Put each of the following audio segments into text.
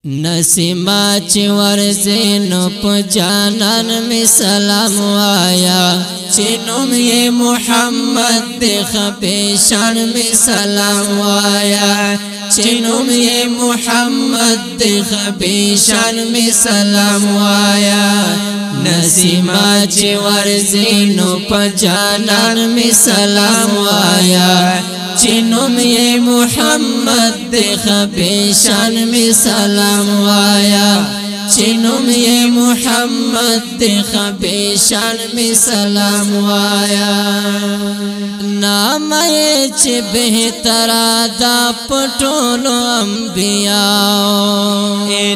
نسیما چی ورزینو پا جانان می سلام وایا چی نوم یہ محمد دی خپیشان می سلام وایا چی نوم یہ محمد دی خپیشان می سلام وایا نسیما چی ورزینو پا جانان می سلام وایا چنوم یہ محمد دی خپیشان می سلام وایا چنوم یہ محمد دی خپیشان می سلام وایا نام یہ چی بہترا دا پٹولو انبیاء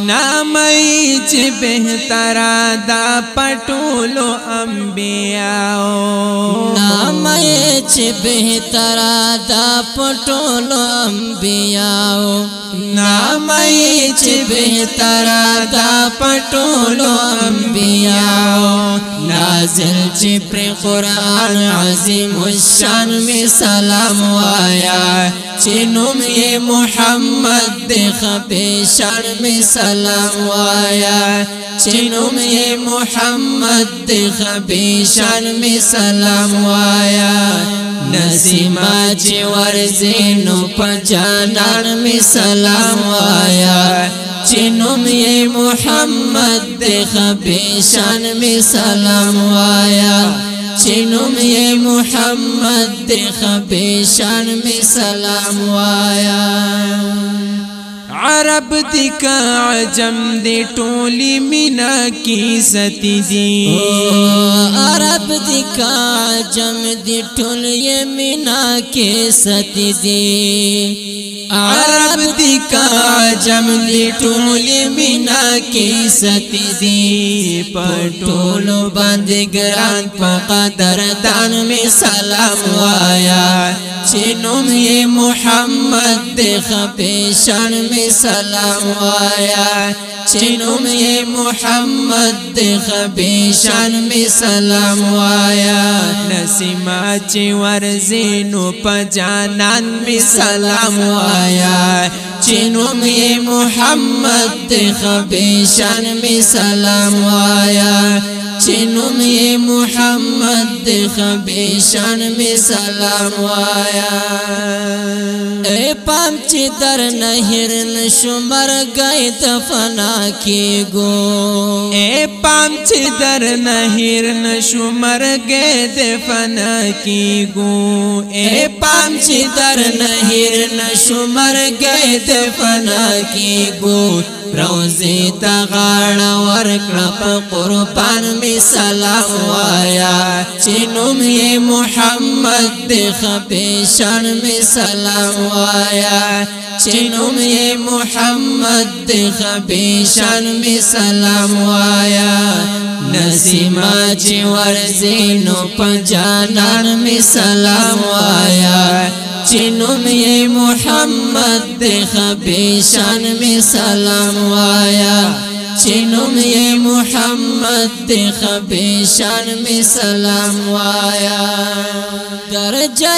نام یہ چی بہترا دا پٹولو انبیاء نام یہ چی بہترا دا پٹولو انبیاء نام یہ چی بہترا دا پٹولو انبیاء نازل چی پر قرآن عظیم الشان میں سلام وایا چنوم یہ محمد دی خپیشان میں سلام وایا چنوم یہ محمد دی خپیشان میں سلام وایا نسیما چی ورزینو پا جانان میں سلام وایا چنوم یہ محمد دی خپیشان میں سلام وایا چنوم یہ محمد دی خپیشان میں سلام وایا عرب دی کا عجم دی ٹولی مینا کی ستی دی عرب دی کا عجم دی ٹولی مینا کی ستی دی عرب دی کا عجم دی ٹولی مینا کی ستی دی پٹولو بندگران پا قدردان میں سلام وایا چنوم یہ محمد دی خپیشان میں سلام وایا چنوم یہ محمد دی خپیشان میں سلام وایا نسیما چی ورزینو پا جانان میں سلام وایا چنوم یہ محمد دی خپیشان میں سلام وایا چنوم یہ محمد دی خپیشان میں سلام وایا اے پام چی در نہر نشمر گئی دفنا کی گو اے پام چی در نہر نشمر گئی دفنا کی گو اے پام چی در نہر نشمر گئی دفنا کی گو روزی تا غاڑا ورکڑپ قربان میں سلام وایا چنوم یہ محمد دی خپیشان میں سلام وایا چنوم یہ محمد دی خپیشان میں سلام وایا نسیما چی ورزینو پا جانان میں سلام وایا چنوم یہ محمد دی خپیشان میں سلام وایا چنوم یہ محمد دی خپیشان میں سلام وایا درجہ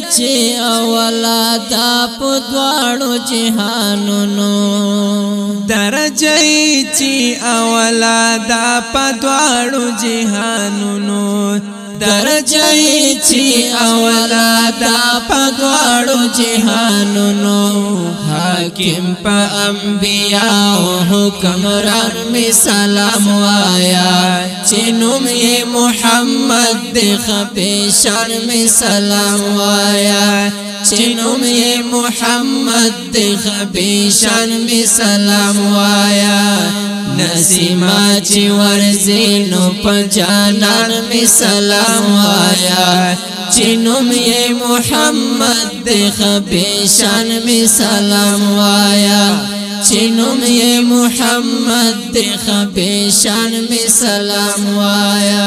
چی اولا دا پا دوارو جہانونو درجہ چی اولا دا پا دوارو جہانونو درجہ چی اولا دا پا دوارو جہانونو حاکم پا انبیاء و حکمران میں سلام وایا چنوم یہ محمد دی خپیشان میں سلام وایا چنوم یہ محمد دی خپیشان میں سلام وایا نسیما چی ورزینو پا جانان میں سلام وایا چنوم یہ محمد دی خپیشان میں سلام وایا چنوم یہ محمد دی خپیشان میں سلام وایا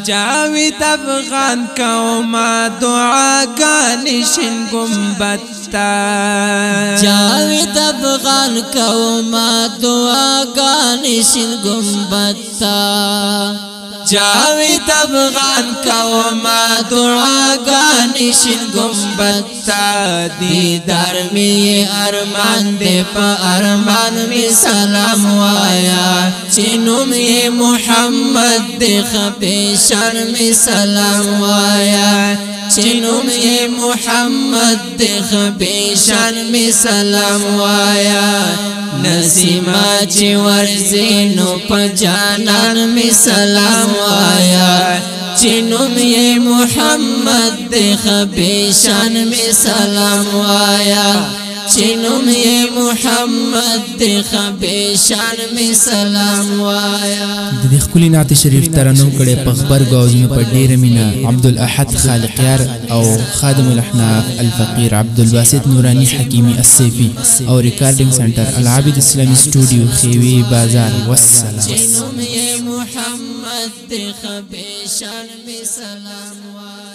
جاوید افغان قوما دعا گانشن گمبتا جاوید افغان قوما دعا گانشن گمبتا جاوید افغان کوما دعاگانی شین گنبد تا دیدار می ارمان دے پا ارمان می سلام وایا چنوم یہ محمد دے خپیشان می سلام وایا چنوم یہ محمد دے خپیشان می سلام وایا نسیما چی ورزینو پا جانان می سلام وایا چنوم یہ محمد دے خپیشان می سلام وایا چنوم یہ محمد دے خپیشان می سلام وایا د خپل نعت شریف ترنم کړي په خبرګو اوزونه په ډیر مینا عبدالاحد خالقیار او خادم الاحناف الفقیر عبدالباسط نورانی حکیمی السیفی او ریکارډینګ سنټر العابد اسلامی سټوډیو خیوی بازار والسلام چنوم یہ محمد دے خپیشان می سلام وایا